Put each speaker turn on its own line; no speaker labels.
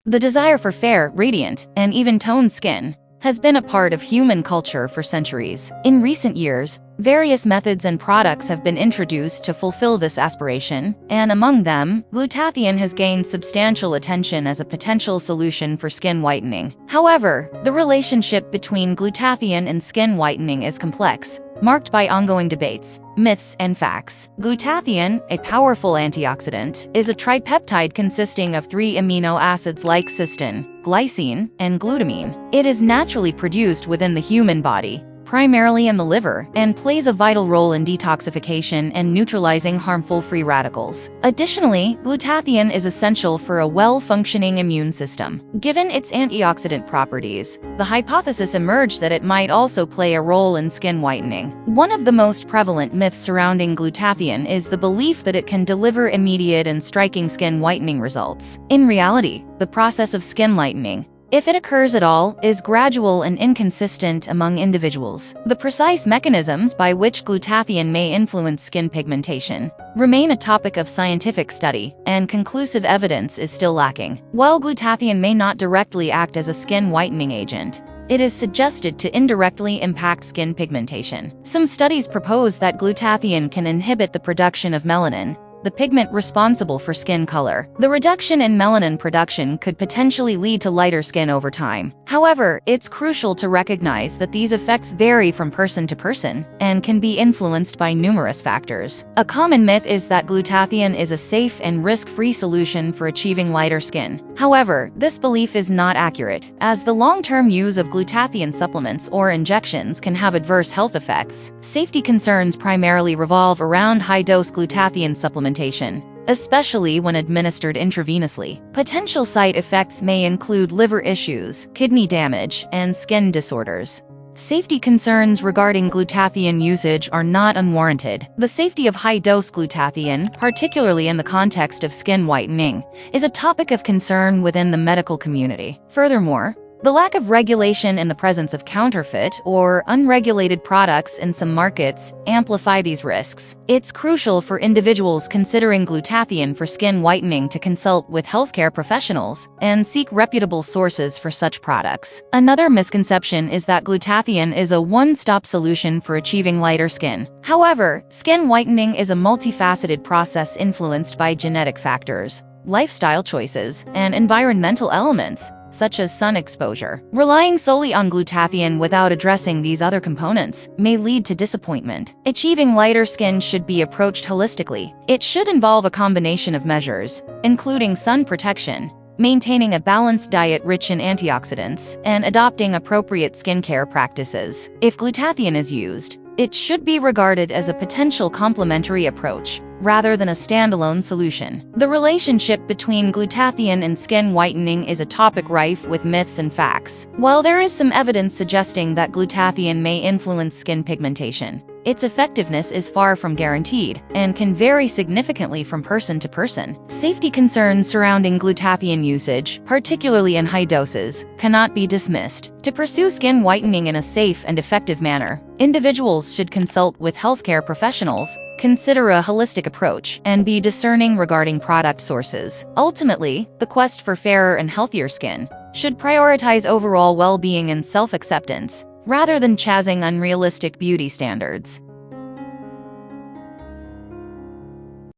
The desire for fair, radiant, and even-toned skin has been a part of human culture for centuries. In recent years, various methods and products have been introduced to fulfill this aspiration, and among them, glutathione has gained substantial attention as a potential solution for skin whitening. However, the relationship between glutathione and skin whitening is complex, marked by ongoing debates, myths, and facts. Glutathione, a powerful antioxidant, is a tripeptide consisting of 3 amino acids like cysteine, glycine, and glutamine. It is naturally produced within the human body, primarily in the liver, and plays a vital role in detoxification and neutralizing harmful free radicals. Additionally, glutathione is essential for a well-functioning immune system. Given its antioxidant properties, the hypothesis emerged that it might also play a role in skin whitening. One of the most prevalent myths surrounding glutathione is the belief that it can deliver immediate and striking skin whitening results. In reality, the process of skin lightening, if it occurs at all, is gradual and inconsistent among individuals. The precise mechanisms by which glutathione may influence skin pigmentation remain a topic of scientific study, and conclusive evidence is still lacking. While glutathione may not directly act as a skin whitening agent, it is suggested to indirectly impact skin pigmentation. Some studies propose that glutathione can inhibit the production of melanin, the pigment responsible for skin color. The reduction in melanin production could potentially lead to lighter skin over time. However, it's crucial to recognize that these effects vary from person to person and can be influenced by numerous factors. A common myth is that glutathione is a safe and risk-free solution for achieving lighter skin. However, this belief is not accurate, as the long-term use of glutathione supplements or injections can have adverse health effects. Safety concerns primarily revolve around high-dose glutathione supplementation, especially when administered intravenously. Potential side effects may include liver issues, kidney damage, and skin disorders. Safety concerns regarding glutathione usage are not unwarranted. The safety of high-dose glutathione, particularly in the context of skin whitening, is a topic of concern within the medical community. Furthermore, the lack of regulation and the presence of counterfeit or unregulated products in some markets amplify these risks. It's crucial for individuals considering glutathione for skin whitening to consult with healthcare professionals and seek reputable sources for such products. Another misconception is that glutathione is a one-stop solution for achieving lighter skin. However, skin whitening is a multifaceted process influenced by genetic factors, lifestyle choices, and environmental elements, such as sun exposure. Relying solely on glutathione without addressing these other components may lead to disappointment. Achieving lighter skin should be approached holistically. It should involve a combination of measures, including sun protection, maintaining a balanced diet rich in antioxidants, and adopting appropriate skincare practices. If glutathione is used, it should be regarded as a potential complementary approach, rather than a standalone solution. The relationship between glutathione and skin whitening is a topic rife with myths and facts. While there is some evidence suggesting that glutathione may influence skin pigmentation, its effectiveness is far from guaranteed and can vary significantly from person to person. Safety concerns surrounding glutathione usage, particularly in high doses, cannot be dismissed. To pursue skin whitening in a safe and effective manner, individuals should consult with healthcare professionals, consider a holistic approach, and be discerning regarding product sources. Ultimately, the quest for fairer and healthier skin should prioritize overall well-being and self-acceptance, rather than chasing unrealistic beauty standards.